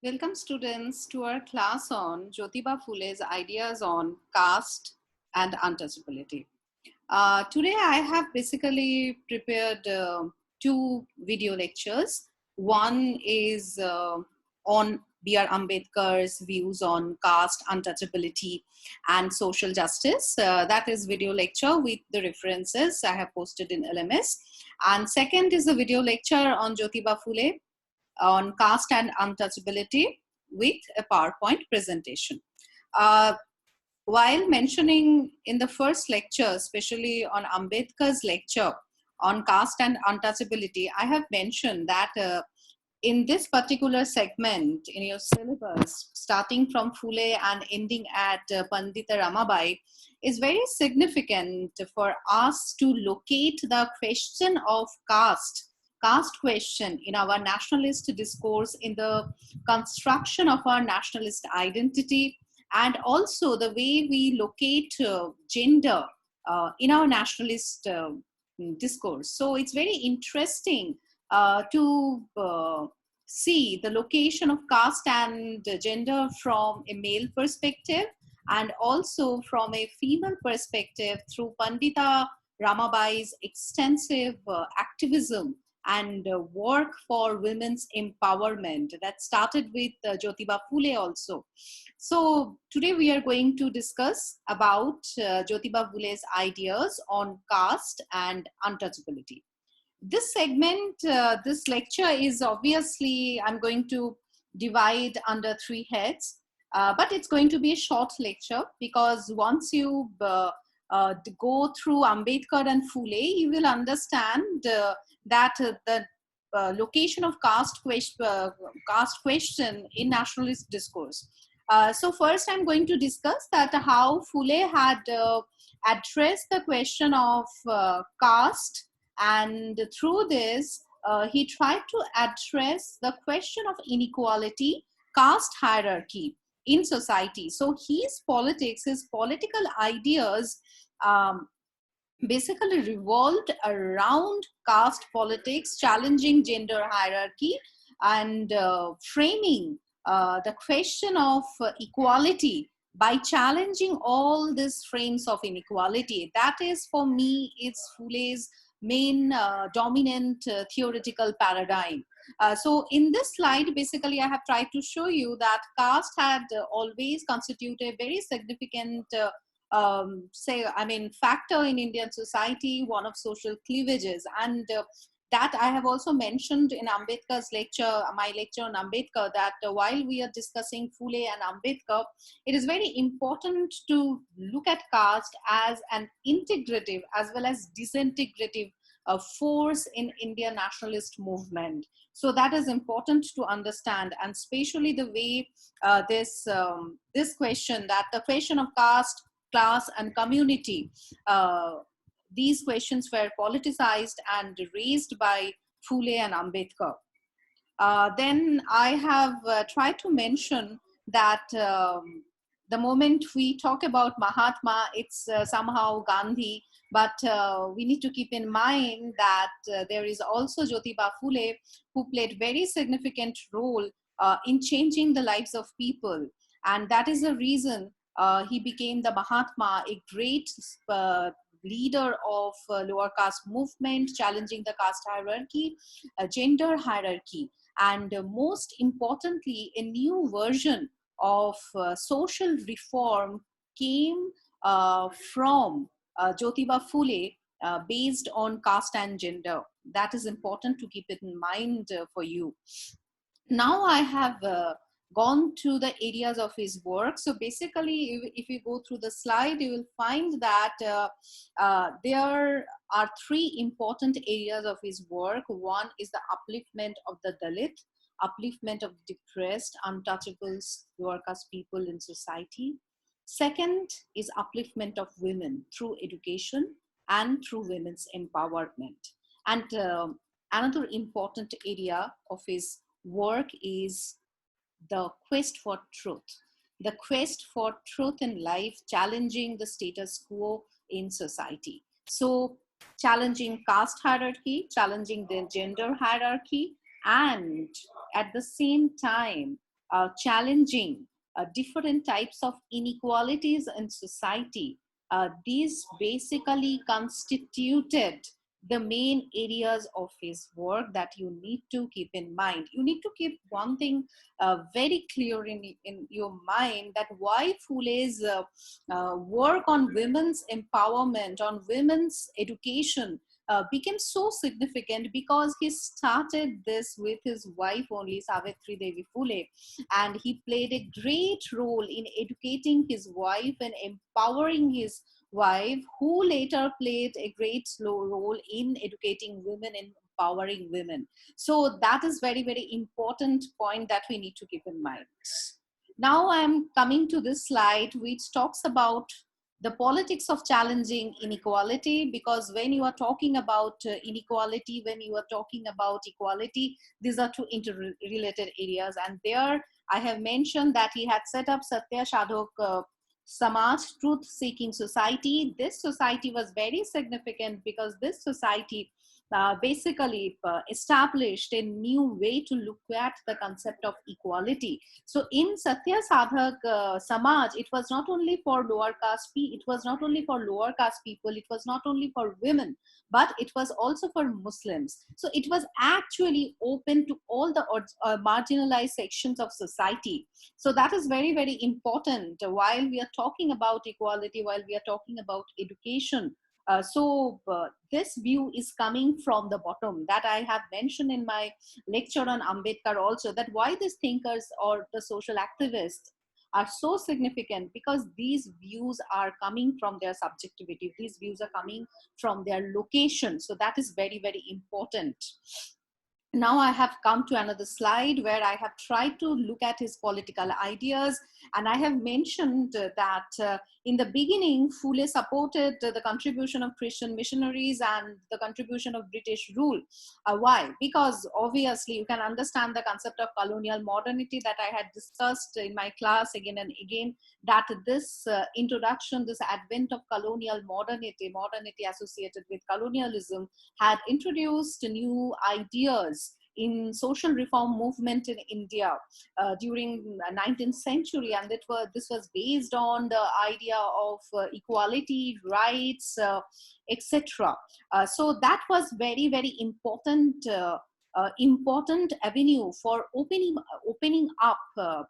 Welcome students to our class on Jyotiba Phule's ideas on caste and untouchability. Today I have basically prepared two video lectures. One is on B.R. Ambedkar's views on caste, untouchability and social justice. That is video lecture with the references I have posted in LMS. And second is a video lecture on Jyotiba Phule on caste and untouchability with a PowerPoint presentation. Uh, while mentioning in the first lecture, especially on Ambedkar's lecture on caste and untouchability, I have mentioned that in this particular segment in your syllabus, starting from Phule and ending at Pandita Ramabai, is very significant for us to locate the question of caste question in our nationalist discourse, in the construction of our nationalist identity, and also the way we locate gender in our nationalist discourse. So it's very interesting to see the location of caste and gender from a male perspective and also from a female perspective through Pandita Ramabai's extensive activism and work for women's empowerment that started with Jyotiba Phule also. So today we are going to discuss about Jyotiba Phule's ideas on caste and untouchability. This segment, this lecture is obviously, I'm going to divide under three heads, but it's going to be a short lecture because once you go through Ambedkar and Phule, you will understand that the location of caste question in nationalist discourse. So first I'm going to discuss that how Phule had addressed the question of caste, and through this he tried to address the question of inequality, caste hierarchy in society. So his politics, his political ideas basically revolved around caste politics, challenging gender hierarchy, and framing the question of equality by challenging all these frames of inequality. That is, for me, it's Phule's main dominant theoretical paradigm. So in this slide, basically, I have tried to show you that caste had always constituted a very significant factor in Indian society, one of social cleavages. And that I have also mentioned in Ambedkar's lecture, my lecture on Ambedkar, that while we are discussing Phule and Ambedkar, it is very important to look at caste as an integrative as well as disintegrative force in Indian nationalist movement. So that is important to understand, and especially the way this question, that the question of caste, class and community, these questions were politicized and raised by Phule and Ambedkar. Then I have tried to mention that the moment we talk about Mahatma, it's somehow Gandhi, but we need to keep in mind that there is also Jyotiba Phule, who played very significant role in changing the lives of people. And that is the reason he became the Mahatma, a great leader of lower caste movement, challenging the caste hierarchy, gender hierarchy, and most importantly, a new version of social reform came from Jyotiba Phule, based on caste and gender. That is important to keep it in mind for you. Now I have gone to the areas of his work. So basically, if you go through the slide, you will find that there are three important areas of his work. One is the upliftment of the Dalit, upliftment of depressed, untouchables, lower caste people in society. Second is upliftment of women through education and through women's empowerment. And another important area of his work is the quest for truth. The quest for truth in life, challenging the status quo in society. So challenging caste hierarchy, challenging the gender hierarchy, and at the same time, challenging different types of inequalities in society. These basically constituted the main areas of his work that you need to keep in mind. You need to keep one thing very clear in your mind, that why Phule's work on women's empowerment, on women's education, became so significant, because he started this with his wife only, Savitri Devi Phule, and he played a great role in educating his wife and empowering his wife, who later played a great role in educating women and empowering women. So that is very, very important point that we need to keep in mind. Now I'm coming to this slide, which talks about the politics of challenging inequality, because when you are talking about inequality, when you are talking about equality, these are two interrelated areas. And there I have mentioned that he had set up Satya Sadhak Samaj, truth seeking society. This society was very significant because this society basically established a new way to look at the concept of equality. So in Satya Sadhak Samaj, it was not only for lower caste it was not only for lower caste people, it was not only for women, but it was also for Muslims. So it was actually open to all the marginalized sections of society. So that is very, very important while we are talking about equality, while we are talking about education. This view is coming from the bottom, that I have mentioned in my lecture on Ambedkar also, that why these thinkers or the social activists are so significant, because these views are coming from their subjectivity, these views are coming from their location. So that is very, very important. Now I have come to another slide where I have tried to look at his political ideas, and I have mentioned that in the beginning, Phule supported the contribution of Christian missionaries and the contribution of British rule. Why? Because obviously you can understand the concept of colonial modernity that I had discussed in my class again and again, that this introduction, this advent of colonial modernity, modernity associated with colonialism, had introduced new ideas in social reform movement in India during 19th century, and this was based on the idea of equality, rights, etc. So that was very, very important. Important avenue for opening up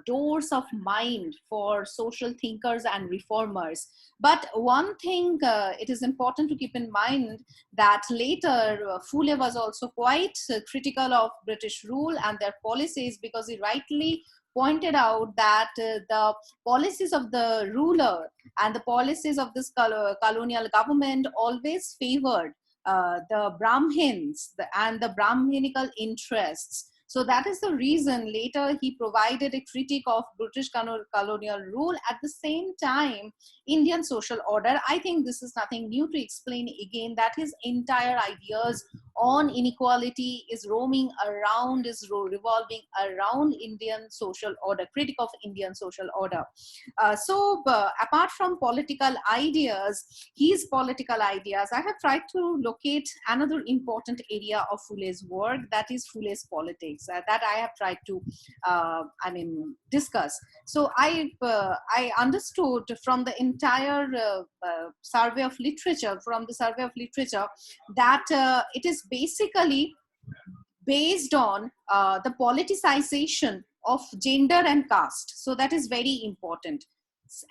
doors of mind for social thinkers and reformers. But one thing it is important to keep in mind, that later Phule was also quite critical of British rule and their policies, because he rightly pointed out that the policies of the ruler and the policies of this colonial government always favored the Brahmins and the Brahminical interests. So that is the reason later he provided a critique of British colonial rule. At the same time, Indian social order. I think this is nothing new to explain again, that his entire ideas on inequality is roaming around, is revolving around Indian social order, critique of Indian social order. Apart from political ideas, his political ideas, I have tried to locate another important area of Phule's work, that is Phule's politics, that I have tried to, discuss. So I understood from the entire survey of literature, that it is basically based on the politicization of gender and caste. So that is very important.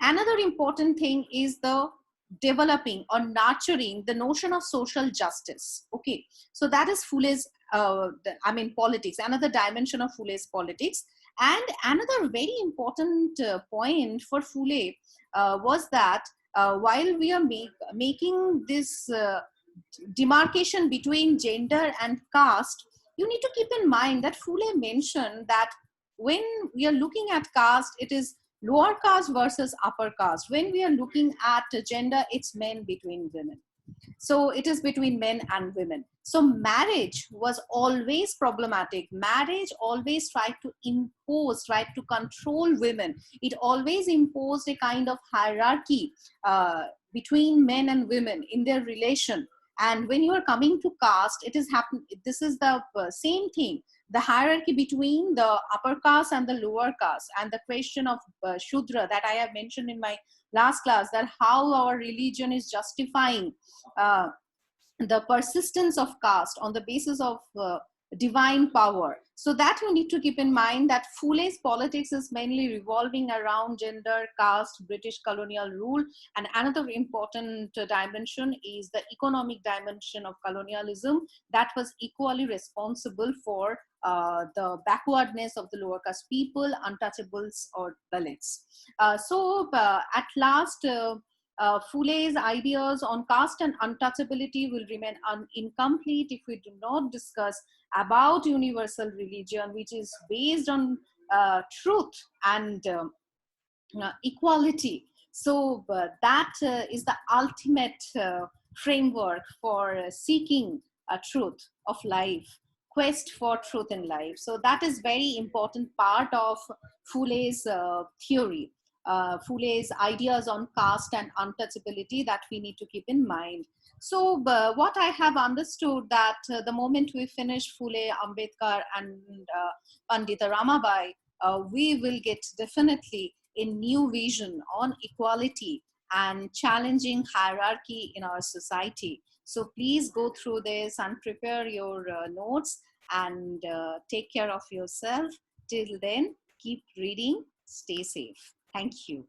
Another important thing is the developing or nurturing the notion of social justice. Okay, so that is Phule's politics, another dimension of Phule's politics. And another very important point for Phule was that while we are making this demarcation between gender and caste, you need to keep in mind that Phule mentioned that when we are looking at caste, it is lower caste versus upper caste. When we are looking at gender, it's men between women. So it is between men and women. So marriage was always problematic. Marriage always tried to impose, tried to control women. It always imposed a kind of hierarchy between men and women in their relation. And when you are coming to caste, it is happen. This is the same thing. the hierarchy between the upper caste and the lower caste, and the question of Shudra that I have mentioned in my last class, that how our religion is justifying the persistence of caste on the basis of divine power. So that you need to keep in mind, that Phule's politics is mainly revolving around gender, caste, British colonial rule, and another important dimension is the economic dimension of colonialism that was equally responsible for the backwardness of the lower caste people, untouchables, or Dalits. At last, Phule's ideas on caste and untouchability will remain incomplete if we do not discuss about universal religion, which is based on truth and equality. So that is the ultimate framework for seeking a truth of life, quest for truth in life. So that is very important part of Phule's theory, Phule's ideas on caste and untouchability that we need to keep in mind. So what I have understood, that the moment we finish Phule, Ambedkar, and Pandita Ramabai, we will get definitely a new vision on equality and challenging hierarchy in our society. So please go through this and prepare your notes, and take care of yourself. Till then, keep reading, stay safe. Thank you.